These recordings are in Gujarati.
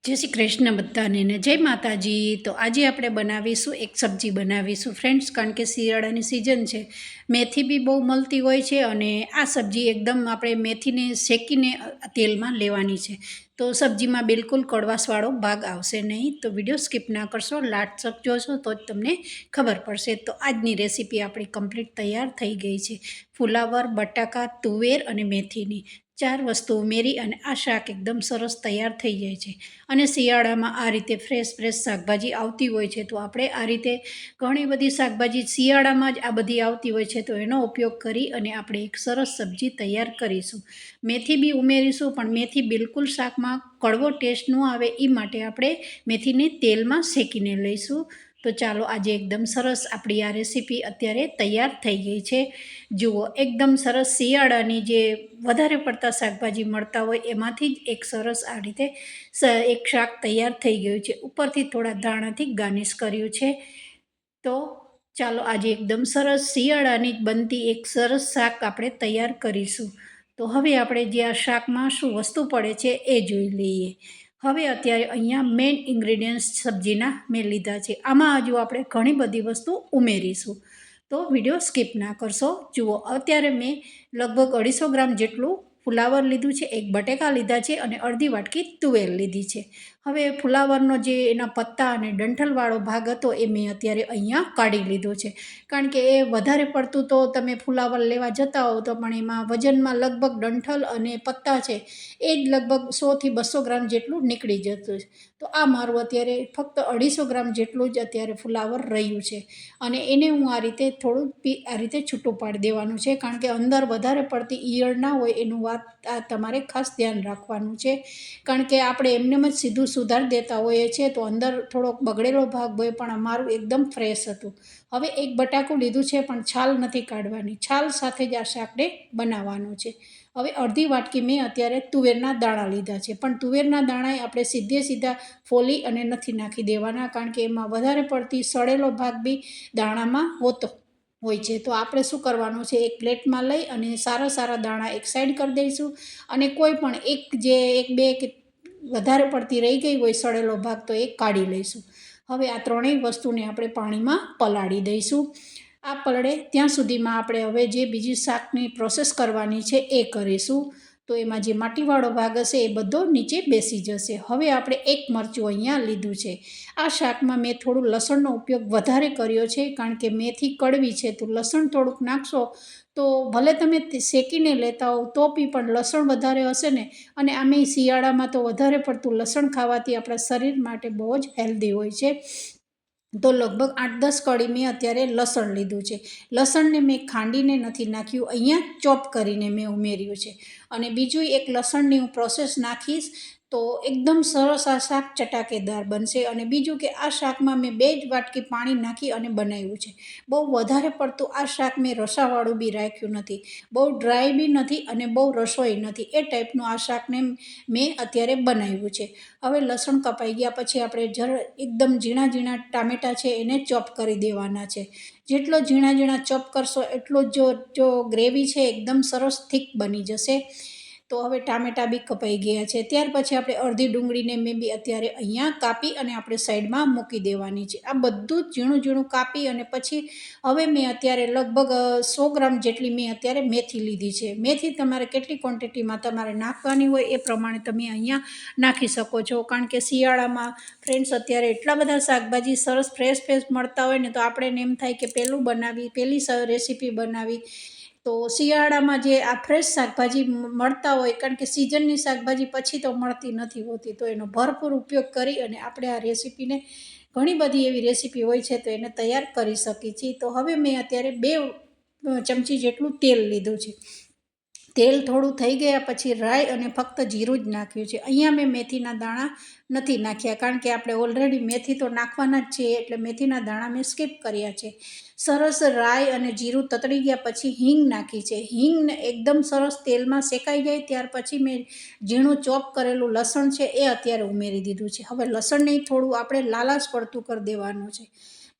જય શ્રી કૃષ્ણ બધાને ને જય માતાજી। તો આજે આપણે બનાવીશું એક સબ્જી બનાવીશું ફ્રેન્ડ્સ, કારણ કે શિયાળાની સિઝન છે। મેથી બી બહુ મળતી હોય છે અને આ સબ્જી એકદમ આપણે મેથીને શેકીને તેલમાં લેવાની છે, તો સબ્જીમાં બિલકુલ કડવાશવાળો ભાગ આવશે નહીં। તો વિડીયો સ્કીપ ના કરશો, લાસ્ટ તક જોશો તો જ તમને ખબર પડશે। તો આજની રેસીપી આપણી કમ્પ્લીટ તૈયાર થઈ ગઈ છે। ફુલાવર, બટાકા, તુવેર અને મેથીની 4 વસ્તુ ઉમેરી અને આ શાક એકદમ સરસ તૈયાર થઈ જાય છે। અને શિયાળામાં આ રીતે ફ્રેશ શાકભાજી આવતી હોય છે, તો આપણે આ રીતે ઘણી બધી શાકભાજી શિયાળામાં જ આ બધી આવતી હોય છે, તો એનો ઉપયોગ કરી અને આપણે એક સરસ સબ્જી તૈયાર કરીશું। મેથી બી ઉમેરીશું, પણ મેથી બિલકુલ શાકમાં કડવો ટેસ્ટ ન આવે એ માટે આપણે મેથીને તેલમાં શેકીને લઈશું। તો ચાલો, આજે એકદમ સરસ આપણી આ રેસીપી અત્યારે તૈયાર થઈ ગઈ છે। જુઓ, એકદમ સરસ શિયાળાની જે વધારે પડતા શાકભાજી મળતા હોય એમાંથી જ એક સરસ આ રીતે એક શાક તૈયાર થઈ ગયું છે। ઉપરથી થોડા ધાણાથી ગાર્નિશ કર્યું છે। તો ચાલો, આજે એકદમ સરસ શિયાળાની જ બનતી એક સરસ શાક આપણે તૈયાર કરીશું। તો હવે આપણે જે આ શાકમાં શું વસ્તુ પડે છે એ જોઈ લઈએ। હવે અત્યારે અહીંયા મેઇન ઇન્ગ્રીડિયન્ટ્સ સબ્જીના મેં લીધા છે। આમાં હજુ આપણે ઘણી બધી વસ્તુ ઉમેરીશું, તો વિડીયો સ્કીપ ના કરશો। જુઓ, અત્યારે મેં લગભગ 250 ગ્રામ જેટલું ફુલાવર લીધું છે, એક બટેકા લીધા છે અને અડધી વાટકી તુવેર લીધી છે। હવે ફુલાવરનો જે એના પત્તા અને ડંઠલવાળો ભાગ હતો એ મેં અત્યારે અહીંયા કાઢી લીધો છે, કારણ કે એ વધારે પડતું તો તમે ફુલાવર લેવા જતા હો તો પણ એમાં વજનમાં લગભગ ડંઠલ અને પત્તા છે એ જ લગભગ 100 થી 200 ગ્રામ જેટલું નીકળી જતું છે। તો આ મારું અત્યારે ફક્ત 250 ગ્રામ જેટલું જ અત્યારે ફુલાવર રહ્યું છે, અને એને હું આ રીતે થોડું આ રીતે છૂટું પાડી દેવાનું છે, કારણ કે અંદર વધારે પડતી ઈયળ ના હોય એનું વાત આ તમારે ખાસ ધ્યાન રાખવાનું છે। કારણ કે આપણે એમનેમ જ સીધું સુધારી દેતા હોઈએ છીએ તો અંદર થોડોક બગડેલો ભાગ હોય, પણ અમારું એકદમ ફ્રેશ હતું। હવે એક બટાકું લીધું છે, પણ છાલ નથી કાઢવાની, છાલ સાથે જ આ શાકને બનાવવાનું છે। હવે અડધી વાટકી મેં અત્યારે તુવેરના દાણા લીધા છે, પણ તુવેરના દાણા આપણે સીધા ફોલી અને નથી નાખી દેવાના, કારણ કે એમાં વધારે પડતી સડેલો ભાગ બી દાણામાં હોતો હોય છે। તો આપણે શું કરવાનું છે, એક પ્લેટમાં લઈ અને સારા દાણા એક સાઈડ કરી દઈશું, અને કોઈ પણ એક બે કે વધારે પડતી રહી ગઈ હોય સડેલો ભાગ તો એ કાઢી લઈશું। હવે આ ત્રણેય વસ્તુને આપણે પાણીમાં પલાળી દઈશું। આ પલળે ત્યાં સુધીમાં આપણે હવે જે બીજી શાકની પ્રોસેસ કરવાની છે એ કરીશું। તો એમાં જે માટીવાળો ભાગ હશે એ બધો નીચે બેસી જશે। હવે આપણે એક મરચું અહીંયા લીધું છે। આ શાકમાં મેં થોડું લસણનો ઉપયોગ વધારે કર્યો છે, કારણ કે મેથી કડવી છે, તો લસણ થોડુંક નાખશો તો ભલે તમે શેકીને લેતા હો તો પણ લસણ વધારે હશે ને, અને આમે શિયાળામાં તો વધારે પડતું લસણ ખાવાથી આપણા શરીર માટે બહુ જ હેલ્ધી હોય છે। તો લગભગ 8-10 કળી મેં અત્યારે લસણ લીધું છે। લસણને મેં ખાંડીને નથી નાખ્યું, અહીંયા ચોપ કરીને મેં ઉમેર્યું છે। અને બીજું એક લસણની હું પ્રોસેસ નાખીશ તો એકદમ સરસ આ શાક ચટાકેદાર બનશે। અને બીજું કે આ શાકમાં મેં 2 જ વાટકી પાણી નાખી અને બનાવ્યું છે। બહુ વધારે પડતું આ શાક મેં રસાવાળું બી રાખ્યું નથી, બહુ ડ્રાય બી નથી અને બહુ રસોઈ નથી, એ ટાઈપનું આ શાકને મેં અત્યારે બનાવ્યું છે। હવે લસણ કપાઈ ગયા પછી આપણે એકદમ ઝીણા ટામેટાં છે એને ચોપ કરી દેવાના છે। જેટલો ઝીણા ચોપ કરશો એટલો જો ગ્રેવી છે એકદમ સરસ થીક બની જશે। તો હવે ટામેટાં બી કપાઈ ગયા છે। ત્યાર પછી આપણે અડધી ડુંગળીને મેં બી અત્યારે અહીંયા કાપી અને આપણે સાઈડમાં મૂકી દેવાની છે। આ બધું જ ઝીણું કાપી અને પછી હવે મેં અત્યારે લગભગ 100 ગ્રામ જેટલી મેં અત્યારે મેથી લીધી છે। મેથી તમારે કેટલી ક્વોન્ટિટીમાં તમારે નાખવાની હોય એ પ્રમાણે તમે અહીંયા નાખી શકો છો, કારણ કે શિયાળામાં ફ્રેન્ડ્સ અત્યારે એટલા બધા શાકભાજી સરસ ફ્રેશ મળતા હોય ને, તો આપણે એમ થાય કે પહેલી રેસીપી બનાવી। તો શિયાળામાં જે આ ફ્રેશ શાકભાજી મળતા હોય, કારણ કે સિઝનની શાકભાજી પછી તો મળતી નથી હોતી, તો એનો ભરપૂર ઉપયોગ કરી અને આપણે આ રેસીપીને ઘણી બધી એવી રેસીપી હોય છે તો એને તૈયાર કરી શકીએ છીએ। તો હવે મેં અત્યારે 2 ચમચી જેટલું તેલ લીધું છે। તેલ થોડું થઈ ગયા પછી રાઈ અને ફક્ત જીરું જ નાખ્યું છે। અહીંયા મેં મેથીના દાણા નથી નાખ્યા, કારણ કે આપણે ઓલરેડી મેથી તો નાખવાના જ છીએ, એટલે મેથીના દાણા મેં સ્કીપ કર્યા છે। સરસ રાઈ અને જીરું તતડી ગયા પછી હિંગ નાખી છે। હિંગને એકદમ સરસ તેલમાં શેકાઈ જાય ત્યાર પછી મેં ઝીણું ચોપ કરેલું લસણ છે એ અત્યારે ઉમેરી દીધું છે। હવે લસણને થોડું આપણે લાલાશ પડતું કરી દેવાનું છે।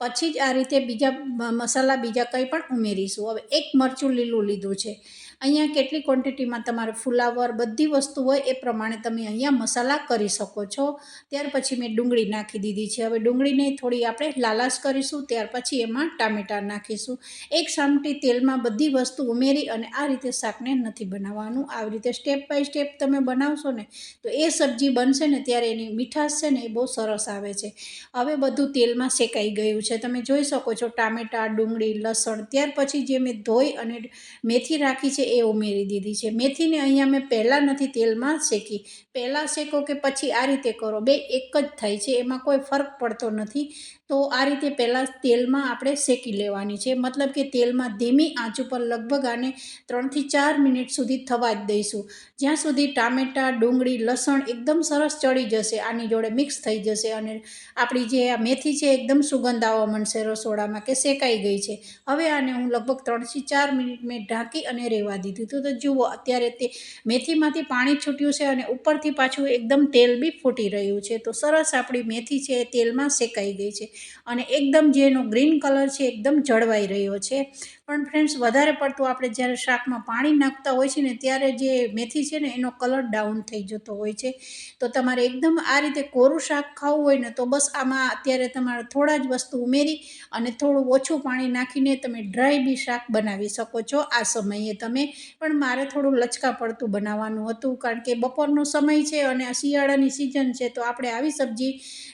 પછી જ આ રીતે બીજા મસાલા બીજા કંઈ પણ ઉમેરીશું. હવે એક મરચું લીલું લીધું છે. અહીંયા કેટલી ક્વોન્ટિટીમાં તમારે ફુલાવર બધી વસ્તુ હોય એ પ્રમાણે તમે અહીંયા મસાલા કરી શકો છો. ત્યાર પછી મેં ડુંગળી નાખી દીધી છે. હવે ડુંગળીને થોડી આપણે લાલાશ કરીશું, ત્યાર પછી એમાં ટામેટાં નાખીશું. એક સામટી તેલમાં બધી વસ્તુ ઉમેરી અને આ રીતે શાકને નથી બનાવવાનું. આવી રીતે સ્ટેપ બાય સ્ટેપ તમે બનાવશો ને તો એ સબ્જી બનશે ને ત્યારે એની મીઠાશ છે ને એ બહુ સરસ આવે છે. હવે બધું તેલમાં શેકાઈ ગયું છે. તમે જોઈ શકો છો ટામેટાં, ડુંગળી, લસણ. ત્યાર પછી જે મેં ધોઈ અને મેથી રાખી છે એ ઉમેરી દીધી છે. મેથીને અહીંયા મેં પહેલાં નથી તેલમાં શેકી. પહેલાં શેકો કે પછી આ રીતે કરો, બે એક જ થાય છે, એમાં કોઈ ફરક પડતો નથી. તો આ રીતે પહેલાં તેલમાં આપણે શેકી લેવાની છે. મતલબ કે તેલમાં ધીમી આંચ ઉપર લગભગ આને 3 થી 4 મિનિટ સુધી થવા જ દઈશું. જ્યાં સુધી ટામેટાં, ડુંગળી, લસણ એકદમ સરસ ચડી જશે, આની જોડે મિક્સ થઈ જશે અને આપણી જે આ મેથી છે એકદમ સુગંધ આવવા માંડશે રસોડામાં કે શેકાઈ ગઈ છે. હવે આને હું લગભગ 3 થી 4 મિનિટ મેં ઢાંકી અને રહેવા દીધું હતું. તો જુઓ અત્યારે તે મેથીમાંથી પાણી છૂટ્યું છે અને ઉપરથી પાછું એકદમ તેલ બી ફૂટી રહ્યું છે. તો સરસ આપણી મેથી છે એ તેલમાં શેકાઈ ગઈ છે અને એકદમ જે એનો ગ્રીન કલર છે એકદમ જળવાઈ રહ્યો છે. પણ ફ્રેન્ડ્સ, વધારે પડતું આપણે જ્યારે શાકમાં પાણી નાખતા હોય છે ને ત્યારે જે મેથી છે ને એનો કલર ડાઉન થઈ જતો હોય છે. તો તમારે એકદમ આ રીતે કોરું શાક ખાવું હોય ને તો બસ આમાં અત્યારે તમારે થોડા જ વસ્તુ ઉમેરી અને થોડું ઓછું પાણી નાખીને તમે ડ્રાય બી શાક બનાવી શકો છો આ સમયે તમે. પણ મારે થોડું લચકા પડતું બનાવવાનું હતું કારણ કે બપોરનો સમય છે અને આ શિયાળાની સિઝન છે. તો આપણે આવી સબ્જી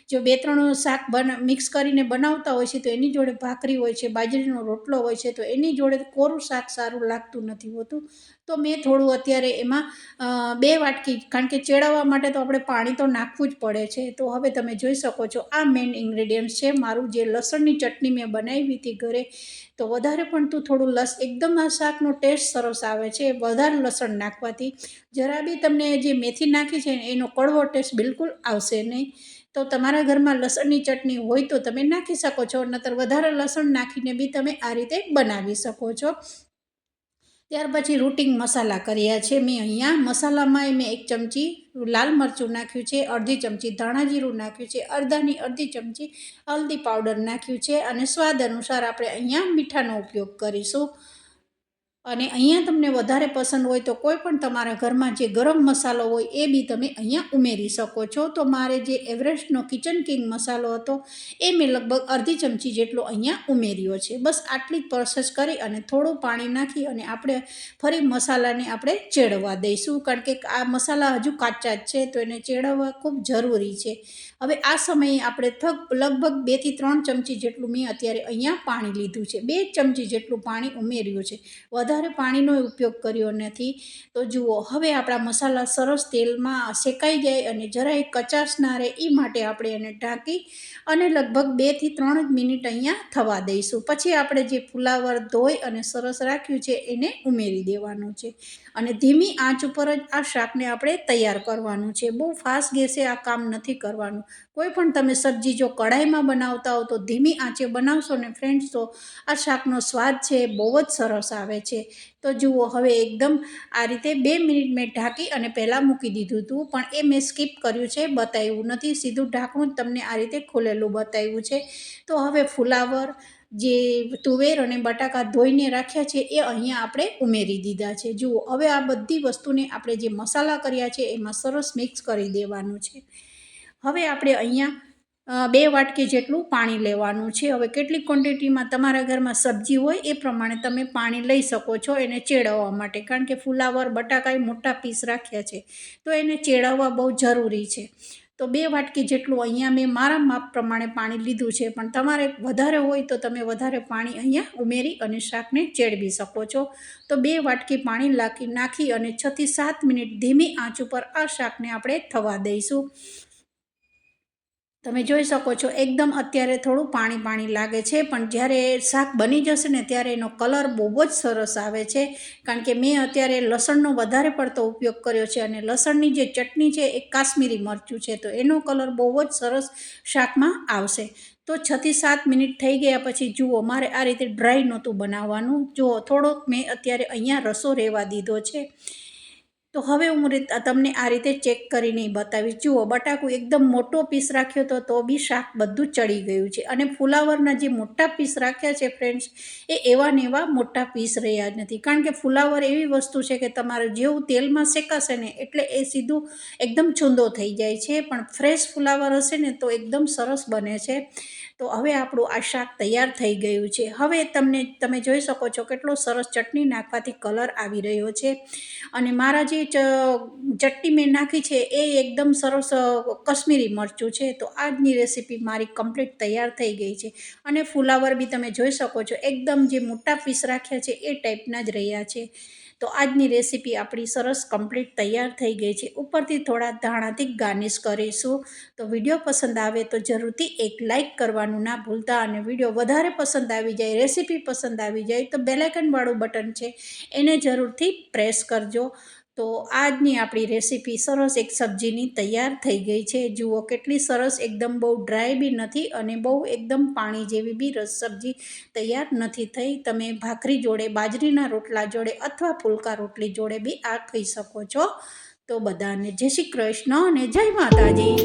જો 2-3 શાક મિક્સ કરીને બનાવતા હોય છે તો એની જોડે ભાખરી હોય છે, બાજરીનો રોટલો હોય છે, તો એની જોડે કોરું શાક સારું લાગતું નથી હોતું. તો મેં થોડું અત્યારે એમાં 2 વાટકી, કારણ કે ચેળવવા માટે તો આપણે પાણી તો નાખવું જ પડે છે. તો હવે તમે જોઈ શકો છો આ મેઇન ઇન્ગ્રેડિયન્ટ છે મારું જે લસણની ચટણી મેં બનાવી હતી ઘરે. તો વધારે પણ થોડું એકદમ આ શાકનો ટેસ્ટ સરસ આવે છે વધારે લસણ નાખવાથી. જરા બી તમને જે મેથી નાખી છે એનો કડવો ટેસ્ટ બિલકુલ આવશે નહીં. તો તમારા ઘરમાં લસણની ચટણી હોય તો તમે નાખી શકો છો, નહીતર વધારે લસણ નાખીને બી તમે આ રીતે બનાવી શકો છો. ત્યાર પછી રૂટિંગ મસાલા કર્યા છે મેં અહીંયા. મસાલામાં મેં 1 ચમચી લાલ મરચું નાખ્યું છે, અડધી ચમચી ધાણા જીરું નાખ્યું છે, અડધી ચમચી હલ્દી પાવડર નાખ્યું છે અને સ્વાદ અનુસાર આપણે અહીંયા મીઠાનો ઉપયોગ કરીશું. અને અહીંયા તમને વધારે પસંદ હોય તો કોઈ પણ તમારા ઘરમાં જે ગરમ મસાલો હોય એ બી તમે અહીંયા ઉમેરી શકો છો. તો મારે જે એવરેસ્ટનો કિચન કિંગ મસાલો હતો એ મેં લગભગ અડધી ચમચી જેટલો અહીંયા ઉમેર્યો છે. બસ આટલી જ પ્રોસેસ કરી અને થોડું પાણી નાખી અને આપણે ફરી મસાલાને આપણે ચેડવવા દઈશું, કારણ કે આ મસાલા હજુ કાચા જ છે તો એને ચેડવવા ખૂબ જરૂરી છે. હવે આ સમયે આપણે લગભગ 2 થી 3 ચમચી જેટલું મેં અત્યારે અહીંયા પાણી લીધું છે. 2 ચમચી જેટલું પાણી ઉમેર્યું છે, વધારે પાણીનો ઉપયોગ કર્યો નથી. તો જુઓ, હવે આપણા મસાલા સરસ તેલમાં શેકાઈ જાય અને જરાય કચાશ ના રહે એ માટે આપણે એને ઢાંકી અને લગભગ 2 થી 3 જ મિનિટ અહીંયા થવા દઈશું. પછી આપણે જે ફુલાવર ધોઈ અને સરસ રાખ્યું છે એને ઉમેરી દેવાનું છે અને ધીમી આંચ ઉપર જ આ શાકને આપણે તૈયાર કરવાનું છે. બહુ ફાસ્ટ ગેસે આ કામ નથી કરવાનું. કોઈ પણ તમે સબ્જી જો કઢાઈમાં બનાવતા હો તો ધીમી આંચે બનાવશો ને ફ્રેન્ડ્સ, તો આ શાકનો સ્વાદ છે બહુ જ સરસ આવે છે. તો જુઓ, હવે એકદમ આ રીતે 2 મિનિટ મેં ઢાંકી અને પહેલાં મૂકી દીધું હતું, પણ એ મેં સ્કીપ કર્યું છે, બતાવ્યું નથી. સીધું ઢાંકણું જ તમને આ રીતે ખોલેલું બતાવ્યું છે. તો હવે ફુલાવર, જે તુવેર અને બટાકા ધોઈને રાખ્યા છે એ અહીંયા આપણે ઉમેરી દીધા છે. જુઓ, હવે આ બધી વસ્તુને આપણે જે મસાલા કર્યા છે એમાં સરસ મિક્સ કરી દેવાનું છે. હવે આપણે અહીંયા 2 વાટકી જેટલું પાણી લેવાનું છે. હવે કેટલી ક્વોન્ટિટીમાં તમારા ઘરમાં સબ્જી હોય એ પ્રમાણે તમે પાણી લઈ શકો છો એને ચેડવવા માટે, કારણ કે ફુલાવર, બટાકા મોટા પીસ રાખ્યા છે તો એને ચેડવવા બહુ જરૂરી છે. તો 2 વાટકી જેટલું અહીંયા મેં મારા માપ પ્રમાણે પાણી લીધું છે, પણ તમારે વધારે હોય તો તમે વધારે પાણી અહીંયા ઉમેરી અને શાકને ચેડવી શકો છો. તો 2 વાટકી પાણી નાખી અને 6 થી 7 મિનિટ ધીમી આંચ ઉપર આ શાકને આપણે થવા દઈશું. તમે જોઈ શકો છો એકદમ અત્યારે થોડું પાણી લાગે છે, પણ જ્યારે શાક બની જશે ને ત્યારે એનો કલર બહુ જ સરસ આવે છે, કારણ કે મેં અત્યારે લસણનો વધારે પડતો ઉપયોગ કર્યો છે અને લસણની જે ચટણી છે એ કાશ્મીરી મરચું છે, તો એનો કલર બહુ જ સરસ શાકમાં આવશે. તો 6 થી 7 મિનિટ થઈ ગયા પછી જુઓ, મારે આ રીતે ડ્રાય નહોતું બનાવવાનું. જુઓ, થોડોક મેં અત્યારે અહીંયા રસો રહેવા દીધો છે. તો હવે હું તમને આ રીતે ચેક કરીને બતાવીશ. જુઓ, બટાકું એકદમ મોટો પીસ રાખ્યો તો બી શાક બધું ચડી ગયું છે. અને ફુલાવરના જે મોટા પીસ રાખ્યા છે ફ્રેન્ડ્સ, એ એવા ને એવા મોટા પીસ રહ્યા જ નથી. કારણ કે ફુલાવર એવી વસ્તુ છે કે તમારે જેવું તેલમાં શેકાશે ને એટલે એ સીધું એકદમ છૂંદો થઈ જાય છે. પણ ફ્રેશ ફુલાવર હશે ને તો એકદમ સરસ બને છે. તો હવે આપણું આ શાક તૈયાર થઈ ગયું છે. હવે તમે જોઈ શકો છો કેટલો સરસ ચટણી નાખવાથી કલર આવી રહ્યો છે. અને મારા જે ચટણી મેં નાખી છે એ એકદમ સરસ કશ્મીરી મરચું છે. તો આજની રેસીપી મારી કમ્પ્લીટ તૈયાર થઈ ગઈ છે. અને ફુલાવર બી તમે જોઈ શકો છો એકદમ જે મોટા પીસ રાખ્યા છે એ ટાઈપના જ રહ્યા છે. તો આજની રેસીપી આપણી સરસ કમ્પ્લીટ તૈયાર થઈ ગઈ છે. ઉપરથી થોડા ધાણાથી ગાર્નિશ કરીશું. તો વિડીયો પસંદ આવે તો જરૂરથી એક લાઇક કરવાનું ના ભૂલતા. અને વિડીયો વધારે પસંદ આવી જાય, રેસીપી પસંદ આવી જાય તો બેલ આઇકનવાળું બટન છે એને જરૂરથી પ્રેસ કરજો. તો આજની આપણી રેસીપી સરસ એક સબ્જીની તૈયાર થઈ ગઈ છે. જુઓ કેટલી સરસ, એકદમ બહુ ડ્રાય બી નથી અને બહુ એકદમ પાણી જેવી બી સબ્જી તૈયાર નથી થઈ. તમે ભાખરી જોડે, બાજરીના રોટલા જોડે અથવા ફુલકા રોટલી જોડે બી આ ખાઈ શકો છો. તો બધાને જય શ્રી કૃષ્ણ અને જય માતાજી.